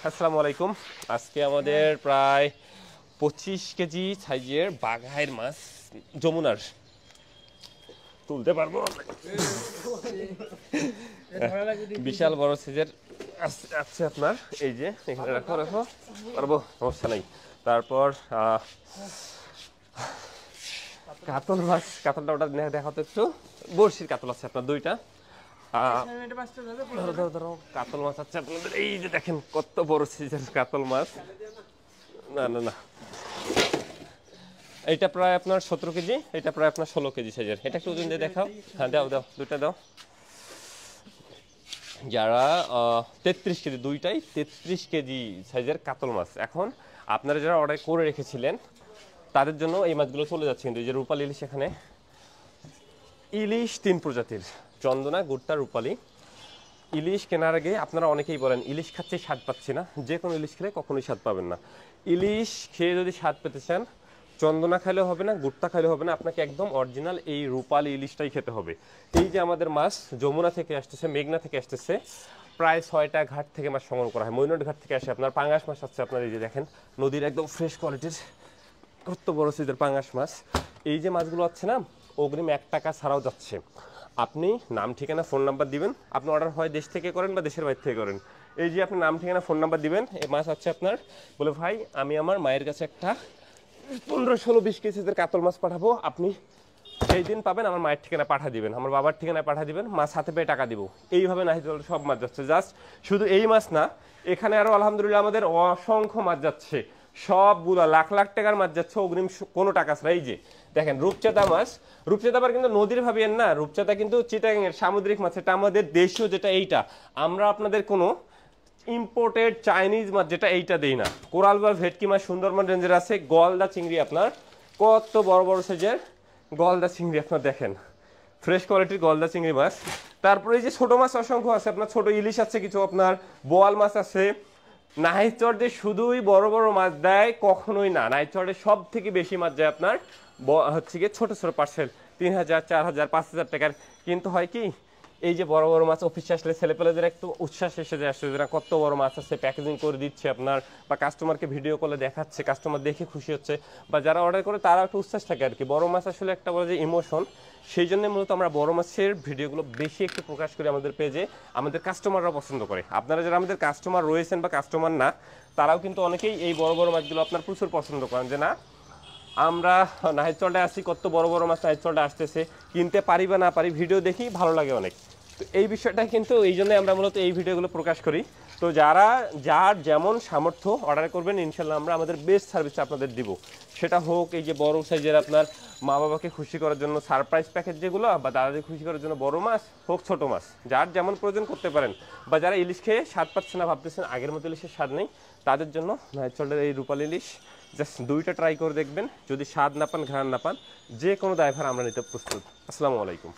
আসসালামু আলাইকুম। আজকে আমাদের প্রায় 25 কেজি সাইজের বাঘাইর মাছ যমুনার তুলতে পারবো। বিশাল বড় সাইজের আছে আপনার, এই যে এখানে রাখো রাখো পারবো, সমস্যা নাই। তারপর কাতল মাছ, কাতলটা ওটা দেখো তো একটু। বড়শির কাতল আছে আপনার দুইটা। কাতল মাছ আছে আপনাদের, এই যে দেখেন কত বড় সাইজের কাতল মাছ। না না না, এইটা প্রায় আপনার 17 কেজি, এটা প্রায় আপনার 16 কেজি সাইজের। এটা একটু ওজন দিয়ে দেখাও। হ্যাঁ দাও দাও, দুইটা দাও। যারা 33 কেজি, দুইটাই 33 কেজি সাইজের কাতল মাছ। এখন আপনারা যারা অর্ডার করে রেখেছিলেন তাদের জন্য এই মাছগুলো চলে যাচ্ছে। কিন্তু এই যে রূপালী ইলিশ, এখানে ইলিশ 3 প্রজাতির, চন্দনা, গুড়টা, রূপালী। ইলিশ কেনার আগে আপনারা অনেকেই বলেন ইলিশ খাচ্ছে স্বাদ পাচ্ছি না। যে কোনো ইলিশ খেলে কখনোই স্বাদ পাবেন না। ইলিশ খেয়ে যদি স্বাদ পেতে চান, চন্দনা খাইলেও হবে না, গুড়টা খাইলেও হবে না, আপনাকে একদম অরিজিনাল এই রূপালী ইলিশটাই খেতে হবে। এই যে আমাদের মাছ যমুনা থেকে আসতেছে, মেঘনা থেকে আসতেছে, প্রায় 6টা ঘাট থেকে মাছ সংগ্রহ করা হয়। মৈনট ঘাট থেকে আসে আপনার পাঙ্গাস মাছ আছে আপনার, এই যে দেখেন নদীর একদম ফ্রেশ কোয়ালিটির কত বড় সাইজের পাঙ্গাস মাছ। এই যে মাছগুলো আছে না, অগ্রিম 1 টাকা ছাড়াও যাচ্ছে। আপনি নাম ঠিকানা ফোন নাম্বার দিবেন, আপনি অর্ডার হয় দেশ থেকে করেন বা দেশের বাইরে থেকে করেন। এই যে আপনি নাম ঠিকানা ফোন নাম্বার দিবেন, এই মাছ আছে আপনার, বলে ভাই আমি আমার মায়ের কাছে একটা 15, 16, 20 কেজির কাতল মাছ পাঠাবো, আপনি সেই দিন পাবেন, আমার মায়ের ঠিকানা পাঠা দিবেন, আমার বাবার ঠিকানায় পাঠা দিবেন, মাছ হাতে পেয়ে টাকা দিব। এইভাবে নাহিদ সব মাছ যাচ্ছে। জাস্ট শুধু এই মাছ না, এখানে আরো আলহামদুলিল্লাহ আমাদের অসংখ্য মাছ যাচ্ছে, সবগুলা লাখ লাখ টাকার মাছ যাচ্ছে অগ্রিম কোনো টাকা ছাড়া। এই যে দেখেন রূপচাঁদা মাছ, রূপচাঁদা আবার কিন্তু নদীর ভাবিয়েন না, রূপচাঁদা কিন্তু চিটাগাং এর সামুদ্রিক মাছ। এটা আমাদের দেশীয় যেটা, এইটা আমরা আপনাদের কোনো ইম্পোর্টেড চাইনিজ মাছ যেটা, এইটা দেই না। কোরাল বা ভেটকি মাছ সুন্দরবন রেঞ্জের আছে। গলদা চিংড়ি আপনার কত বড় বড় সাইজের গলদা চিংড়ি আপনার দেখেন, ফ্রেশ কোয়ালিটির গলদা চিংড়ি মাছ। তারপরে এই যে ছোট মাছ অসংখ্য আছে আপনার, ছোট ইলিশ আছে কিছু, আপনার বোয়াল মাছ আছে। নাহিদ চর শুধুই বড় বড় মাছ দেয় কখনোই না, নাহিদ চরে সব থেকে বেশি মাছ যায় আপনার হচ্ছে গিয়ে ছোট ছোট পার্সেল 3000, 4000, 5000 টাকার। কিন্তু হয় কি, এই যে বড় বড় মাছ অফিসে আসলে ছেলেপেলেদের একটু উচ্ছ্বাস এসে যায়, আসলে যারা কত বড় মাছ আছে প্যাকেজিং করে দিচ্ছে আপনার, বা কাস্টমারকে ভিডিও কলে দেখাচ্ছে, কাস্টমার দেখে খুশি হচ্ছে, বা যারা অর্ডার করে তারা একটু উচ্ছ্বাস থাকে আর কি। বড় মাছ আসলে একটা বলে যে ইমোশন, সেই জন্য মূলত আমরা বড় মাছের ভিডিওগুলো বেশি একটু প্রকাশ করি আমাদের পেজে, আমাদের কাস্টমাররা পছন্দ করে। আপনারা যারা আমাদের কাস্টমার রয়েছেন বা কাস্টমার না, তারাও কিন্তু অনেকেই এই বড় বড় মাছগুলো আপনার প্রচুর পছন্দ করেন, যে না আমরা নাহিদ চলটায় আসছি, কত বড় বড় মাছ নাহিদ চলটা আসতেছে, কিনতে পারি বা না পারি, ভিডিও দেখি ভালো লাগে অনেক। তো এই বিষয়টা কিন্তু এই জন্যই আমরা মূলত এই ভিডিওগুলো প্রকাশ করি। তো যারা যার যেমন সামর্থ্য অর্ডার করবেন, ইনশাল্লাহ আমরা আমাদের বেস্ট সার্ভিস আপনাদের দিব। সেটা হোক এই যে বড় সাইজের আপনার মা বাবাকে খুশি করার জন্য সারপ্রাইজ প্যাকেজ যেগুলো, বা দাদাদের খুশি করার জন্য বড় মাছ, হোক ছোট মাছ, যার যেমন প্রয়োজন করতে পারেন। বা যারা ইলিশ খেয়ে স্বাদ পাচ্ছে না, ভাবতেছেন আগের মতো ইলিশের স্বাদ নেই, তাদের জন্য নাহিদ চলের এই রূপালী ইলিশ জাস্ট 2টা ট্রাই করে দেখবেন। যদি স্বাদ না পান, ঘ্রাণ না পান, যে কোনো দায়ভার আমরা নিতে প্রস্তুত। আসসালামু আলাইকুম।